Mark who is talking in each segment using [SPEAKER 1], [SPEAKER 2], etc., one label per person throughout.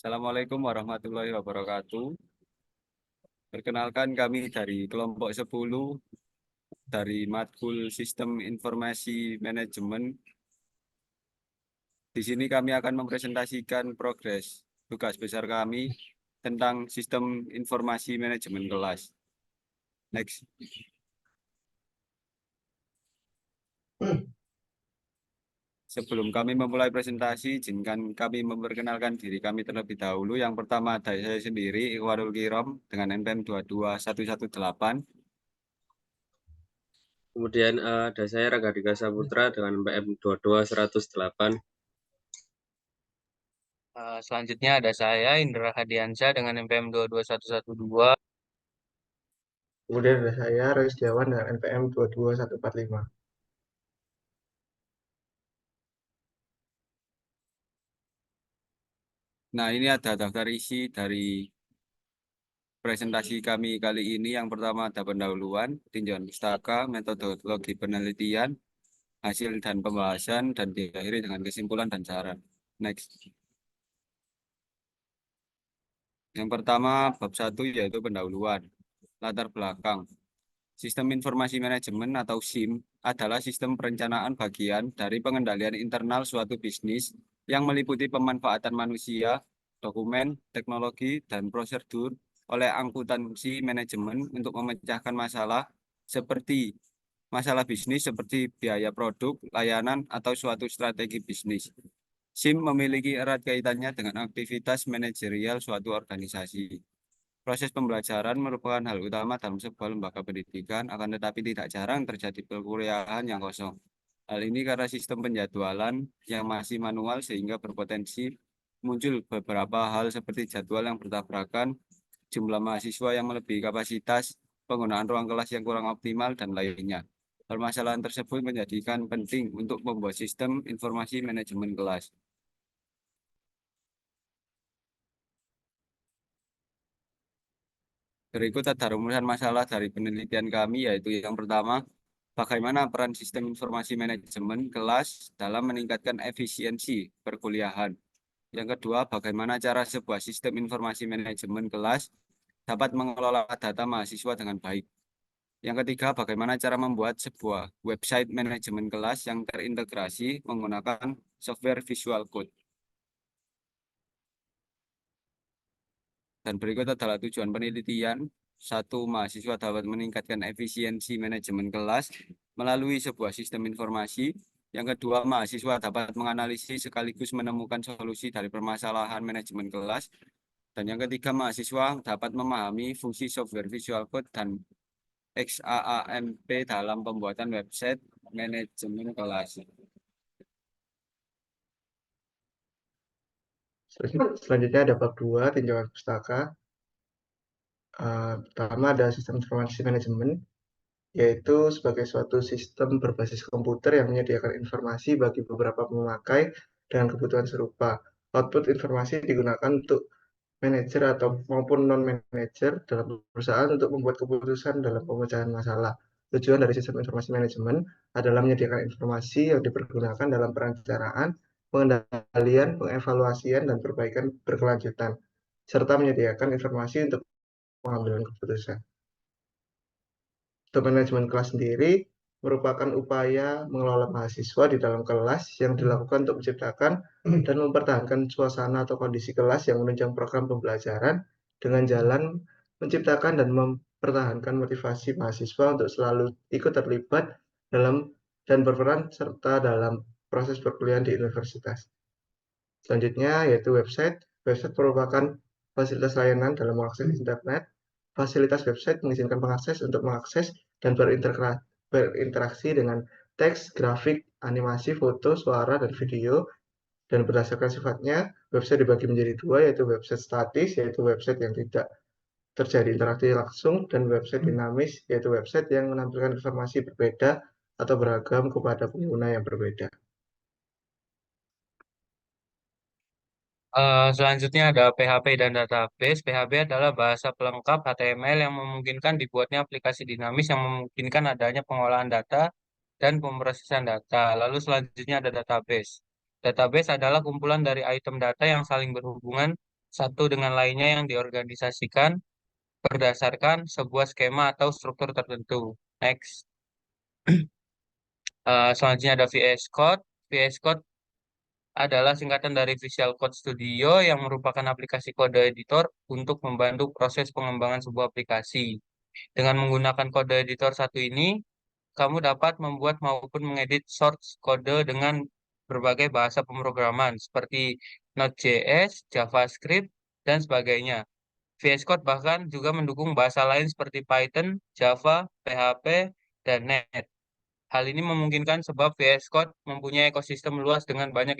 [SPEAKER 1] Assalamualaikum warahmatullahi wabarakatuh. Perkenalkan kami dari kelompok 10 dari Matkul Sistem Informasi Manajemen. Di sini kami akan mempresentasikan progres tugas besar kami tentang sistem informasi manajemen kelas. Next. Sebelum kami memulai presentasi, izinkan kami memperkenalkan diri kami terlebih dahulu. Yang pertama dari saya sendiri, Ikhwanul Kirom dengan NPM 22118.
[SPEAKER 2] Kemudian ada saya Ragadika Saputra dengan PM 22108.
[SPEAKER 3] Selanjutnya ada saya Indra Hadiansyah dengan NPM 22112.
[SPEAKER 4] Kemudian ada saya, Roy Setiawan dengan NPM 22145.
[SPEAKER 1] Nah, ini ada daftar isi dari presentasi kami kali ini. Yang pertama ada pendahuluan, tinjauan pustaka, metodologi penelitian, hasil dan pembahasan, dan diakhiri dengan kesimpulan dan saran. Next. Yang pertama, bab 1 yaitu pendahuluan. Latar belakang. Sistem informasi manajemen atau SIM adalah sistem perencanaan bagian dari pengendalian internal suatu bisnis yang meliputi pemanfaatan manusia, dokumen, teknologi, dan prosedur oleh akuntansi manajemen untuk memecahkan masalah seperti masalah bisnis seperti biaya produk, layanan, atau suatu strategi bisnis. SIM memiliki erat kaitannya dengan aktivitas manajerial suatu organisasi. Proses pembelajaran merupakan hal utama dalam sebuah lembaga pendidikan, akan tetapi tidak jarang terjadi perkuliahan yang kosong. Hal ini karena sistem penjadwalan yang masih manual sehingga berpotensi muncul beberapa hal seperti jadwal yang bertabrakan, jumlah mahasiswa yang melebihi kapasitas, penggunaan ruang kelas yang kurang optimal, dan lainnya. Permasalahan tersebut menjadikan penting untuk membuat sistem informasi manajemen kelas. Berikut ada rumusan masalah dari penelitian kami, yaitu yang pertama, bagaimana peran sistem informasi manajemen kelas dalam meningkatkan efisiensi perkuliahan. Yang kedua, bagaimana cara sebuah sistem informasi manajemen kelas dapat mengelola data mahasiswa dengan baik. Yang ketiga, bagaimana cara membuat sebuah website manajemen kelas yang terintegrasi menggunakan software Visual Code. Dan berikut adalah tujuan penelitian. Satu, mahasiswa dapat meningkatkan efisiensi manajemen kelas melalui sebuah sistem informasi. Yang kedua, mahasiswa dapat menganalisis sekaligus menemukan solusi dari permasalahan manajemen kelas. Dan yang ketiga, mahasiswa dapat memahami fungsi software Visual Code dan XAAMP dalam pembuatan website manajemen kelas.
[SPEAKER 4] Selanjutnya ada bab 2, tinjauan pustaka. Pertama ada sistem informasi manajemen, yaitu sebagai suatu sistem berbasis komputer yang menyediakan informasi bagi beberapa pemakai dengan kebutuhan serupa. Output informasi digunakan untuk manajer atau maupun non-manajer dalam perusahaan untuk membuat keputusan dalam pemecahan masalah. Tujuan dari sistem informasi manajemen adalah menyediakan informasi yang dipergunakan dalam perencanaan, pengendalian, pengevaluasian, dan perbaikan berkelanjutan, serta menyediakan informasi untuk pengambilan keputusan. Untuk manajemen kelas sendiri merupakan upaya mengelola mahasiswa di dalam kelas yang dilakukan untuk menciptakan dan mempertahankan suasana atau kondisi kelas yang menunjang program pembelajaran dengan jalan menciptakan dan mempertahankan motivasi mahasiswa untuk selalu ikut terlibat dalam dan berperan serta dalam proses perkuliahan di universitas. Selanjutnya yaitu website. Website merupakan fasilitas layanan dalam mengakses internet. Fasilitas website mengizinkan pengakses untuk mengakses dan berinteraksi dengan teks, grafik, animasi, foto, suara, dan video. Dan berdasarkan sifatnya, website dibagi menjadi dua, yaitu website statis, yaitu website yang tidak terjadi interaksi langsung, dan website dinamis, yaitu website yang menampilkan informasi berbeda atau beragam kepada pengguna yang berbeda.
[SPEAKER 3] Selanjutnya ada PHP dan database. PHP adalah bahasa pelengkap HTML yang memungkinkan dibuatnya aplikasi dinamis yang memungkinkan adanya pengolahan data dan pemrosesan data. Lalu selanjutnya ada database. Database adalah kumpulan dari item data yang saling berhubungan satu dengan lainnya yang diorganisasikan berdasarkan sebuah skema atau struktur tertentu. Next. Selanjutnya ada VS Code. VS Code adalah singkatan dari Visual Code Studio yang merupakan aplikasi kode editor untuk membantu proses pengembangan sebuah aplikasi. Dengan menggunakan kode editor satu ini, kamu dapat membuat maupun mengedit source kode dengan berbagai bahasa pemrograman seperti Node.js, JavaScript, dan sebagainya. VS Code bahkan juga mendukung bahasa lain seperti Python, Java, PHP, dan .NET. Hal ini memungkinkan sebab VS Code mempunyai ekosistem luas dengan banyak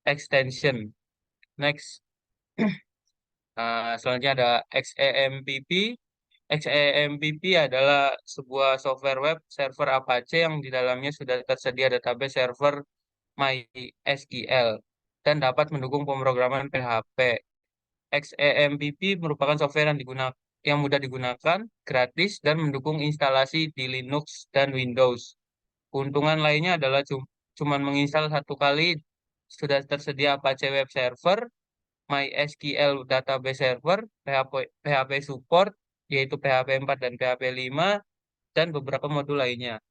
[SPEAKER 3] extension. Next. Selanjutnya ada XAMPP. XAMPP adalah sebuah software web server Apache yang di dalamnya sudah tersedia database server MySQL dan dapat mendukung pemrograman PHP. XAMPP merupakan software yang mudah digunakan, gratis, dan mendukung instalasi di Linux dan Windows. Keuntungan lainnya adalah cuman menginstal satu kali sudah tersedia Apache Web Server, MySQL Database Server, PHP Support, yaitu PHP 4 dan PHP 5, dan beberapa modul lainnya.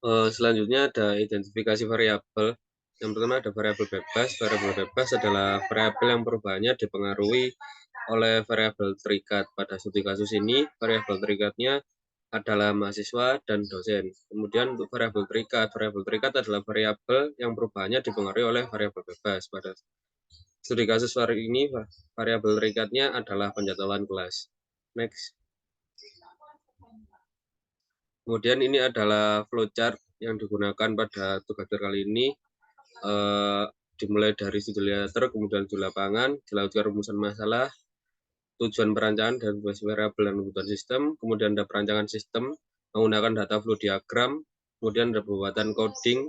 [SPEAKER 2] Selanjutnya ada identifikasi variabel. Yang pertama ada variabel bebas. Variabel bebas adalah variabel yang perubahannya dipengaruhi oleh variabel terikat. Pada studi kasus ini, variabel terikatnya adalah mahasiswa dan dosen. Kemudian untuk variabel terikat adalah variabel yang perubahannya dipengaruhi oleh variabel bebas. Pada studi kasus hari ini, variabel terikatnya adalah penjadwalan kelas. Next. Kemudian ini adalah flowchart yang digunakan pada tugas kali ini. Dimulai dari studi literatur, kemudian di lapangan, dilakukan rumusan masalah, tujuan perancangan dan variabel dan kebutuhan sistem, kemudian ada perancangan sistem menggunakan data flow diagram, kemudian ada pembuatan coding,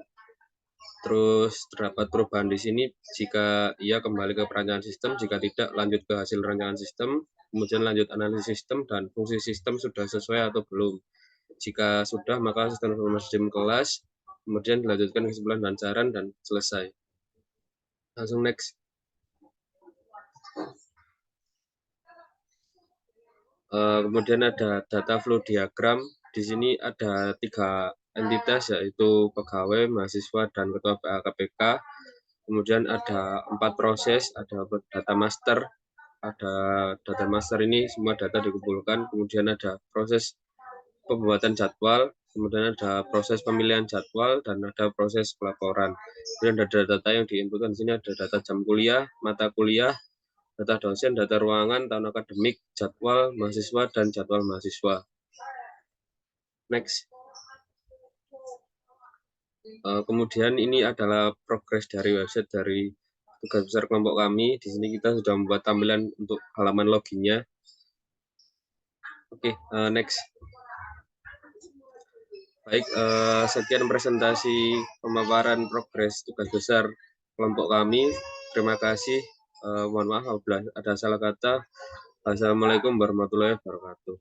[SPEAKER 2] terus terdapat perubahan di sini, jika iya kembali ke perancangan sistem, jika tidak lanjut ke hasil rancangan sistem, kemudian lanjut analisis sistem dan fungsi sistem sudah sesuai atau belum. Jika sudah, maka sistem informasi sistem kelas, kemudian dilanjutkan kesimpulan dan saran, dan selesai. Langsung next. Kemudian ada data flow diagram. Di sini ada 3 entitas, yaitu pegawai, mahasiswa, dan ketua KPK. Kemudian ada 4 proses, ada data master. Ada data master ini semua data dikumpulkan. Kemudian ada proses pembuatan jadwal, kemudian ada proses pemilihan jadwal, dan ada proses pelaporan. Kemudian ada data yang diinputkan di sini, ada data jam kuliah, mata kuliah, data dosen, data ruangan, tahun akademik, jadwal mahasiswa, dan jadwal mahasiswa. Next. Kemudian ini adalah progres dari website dari tugas besar kelompok kami. Di sini kita sudah membuat tampilan untuk halaman loginnya. Oke, next. Baik, sekian presentasi pemaparan progres tugas besar kelompok kami. Terima kasih. Mohon maaf apabila ada salah kata. Assalamualaikum warahmatullahi wabarakatuh.